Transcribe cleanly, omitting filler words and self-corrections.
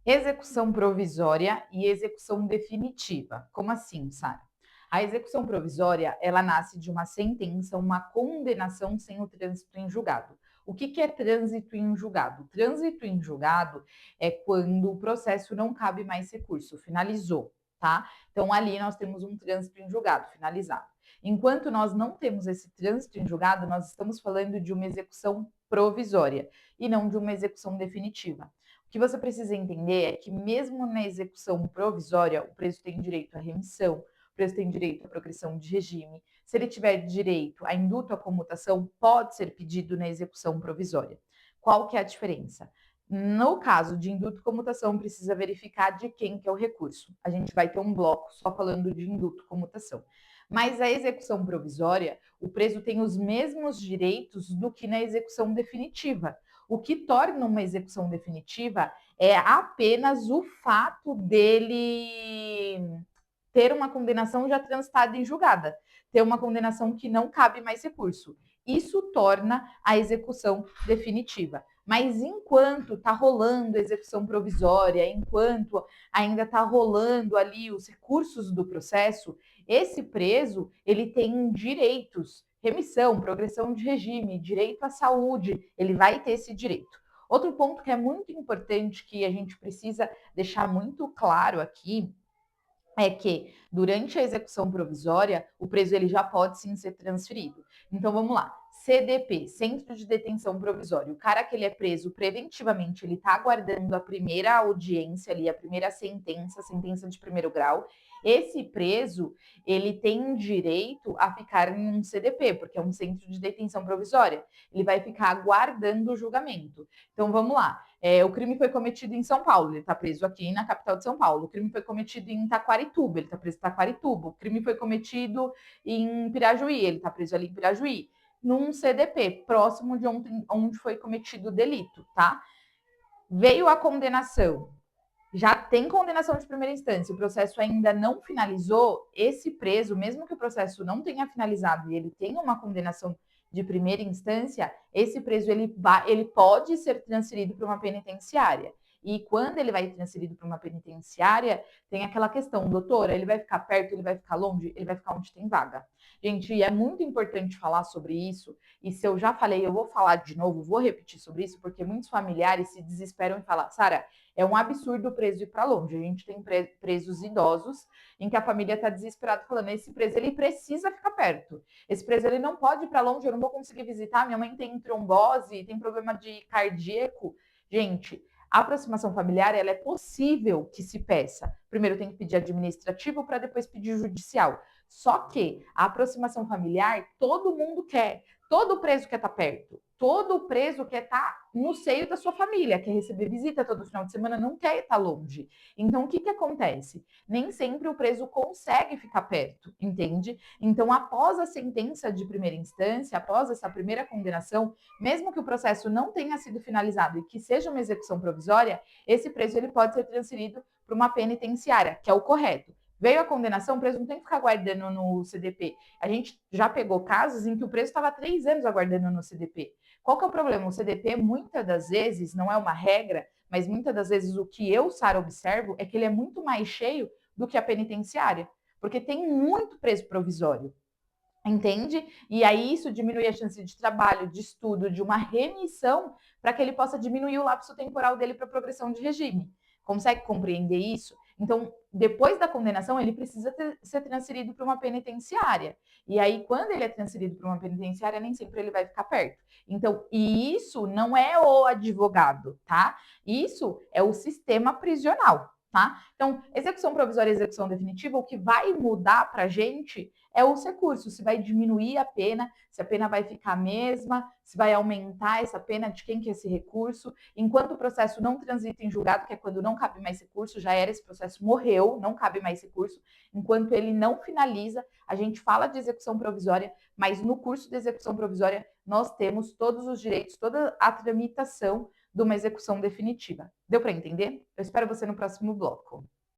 Execução provisória e execução definitiva. Como assim, Sara? A execução provisória, ela nasce de uma sentença, uma condenação sem o trânsito em julgado. O que é trânsito em julgado? Trânsito em julgado é quando o processo não cabe mais recurso, finalizou, tá? Então, ali nós temos um trânsito em julgado, finalizado. Enquanto nós não temos esse trânsito em julgado, nós estamos falando de uma execução provisória e não de uma execução definitiva. O que você precisa entender é que, mesmo na execução provisória, o preso tem direito à remissão, o preso tem direito à progressão de regime. Se ele tiver direito a induto à comutação, pode ser pedido na execução provisória. Qual que é a diferença? No caso de induto à comutação, precisa verificar de quem que é o recurso. A gente vai ter um bloco só falando de induto à comutação. Mas a execução provisória, o preso tem os mesmos direitos do que na execução definitiva. O que torna uma execução definitiva é apenas o fato dele ter uma condenação já transitada em julgada, ter uma condenação que não cabe mais recurso. Isso torna a execução definitiva. Mas enquanto está rolando a execução provisória, enquanto ainda está rolando ali os recursos do processo, esse preso ele tem direitos, remissão, progressão de regime, direito à saúde, ele vai ter esse direito. Outro ponto que é muito importante, que a gente precisa deixar muito claro aqui, é que durante a execução provisória, o preso ele já pode sim ser transferido. Então vamos lá. CDP, Centro de Detenção Provisório. O cara que ele é preso preventivamente, ele está aguardando a primeira audiência ali, a primeira sentença de primeiro grau. Esse preso, ele tem direito a ficar em um CDP, porque é um Centro de Detenção Provisória. Ele vai ficar aguardando o julgamento. Então vamos lá. O crime foi cometido em São Paulo, ele está preso aqui na capital de São Paulo. O crime foi cometido em Taquarituba, ele está preso em Taquarituba. O crime foi cometido em Pirajuí, ele está preso ali em Pirajuí. Num CDP, próximo de onde foi cometido o delito, tá? Veio a condenação, já tem condenação de primeira instância, o processo ainda não finalizou, esse preso, mesmo que o processo não tenha finalizado e ele tenha uma condenação de primeira instância, esse preso ele pode ser transferido para uma penitenciária. E quando ele vai transferido para uma penitenciária, tem aquela questão, doutora, ele vai ficar perto, ele vai ficar longe, ele vai ficar onde tem vaga. Gente, é muito importante falar sobre isso, e se eu já falei, eu vou falar de novo, vou repetir sobre isso, porque muitos familiares se desesperam e falam, Sara, é um absurdo o preso ir para longe. A gente tem presos idosos em que a família está desesperada falando, esse preso ele precisa ficar perto. Esse preso ele não pode ir para longe, eu não vou conseguir visitar, minha mãe tem trombose, tem problema de cardíaco. Gente, a aproximação familiar ela é possível que se peça. Primeiro tem que pedir administrativo para depois pedir judicial. Só que a aproximação familiar todo mundo quer. Todo preso quer estar perto. Todo preso quer estar no seio da sua família, quer receber visita todo final de semana, não quer estar longe. Então, o que acontece? Nem sempre o preso consegue ficar perto, entende? Então, após a sentença de primeira instância, após essa primeira condenação, mesmo que o processo não tenha sido finalizado e que seja uma execução provisória, esse preso ele pode ser transferido para uma penitenciária, que é o correto. Veio a condenação, o preso não tem que ficar aguardando no CDP. A gente já pegou casos em que o preso estava 3 anos aguardando no CDP. Qual que é o problema? O CDP, muitas das vezes, não é uma regra, mas muitas das vezes o que eu, Sara, observo é que ele é muito mais cheio do que a penitenciária, porque tem muito preso provisório. Entende? E aí isso diminui a chance de trabalho, de estudo, de uma remissão, para que ele possa diminuir o lapso temporal dele para progressão de regime. Consegue compreender isso? Então, depois da condenação, ele precisa ser transferido para uma penitenciária. E aí, quando ele é transferido para uma penitenciária, nem sempre ele vai ficar perto. Então, e isso não é o advogado, tá? Isso é o sistema prisional, tá? Então, execução provisória e execução definitiva, o que vai mudar para a gente é os recursos, se vai diminuir a pena, se a pena vai ficar a mesma, se vai aumentar essa pena, de quem que é esse recurso. Enquanto o processo não transita em julgado, que é quando não cabe mais recurso, já era, esse processo morreu, não cabe mais recurso. Enquanto ele não finaliza, a gente fala de execução provisória, mas no curso de execução provisória nós temos todos os direitos, toda a tramitação de uma execução definitiva. Deu para entender? Eu espero você no próximo bloco.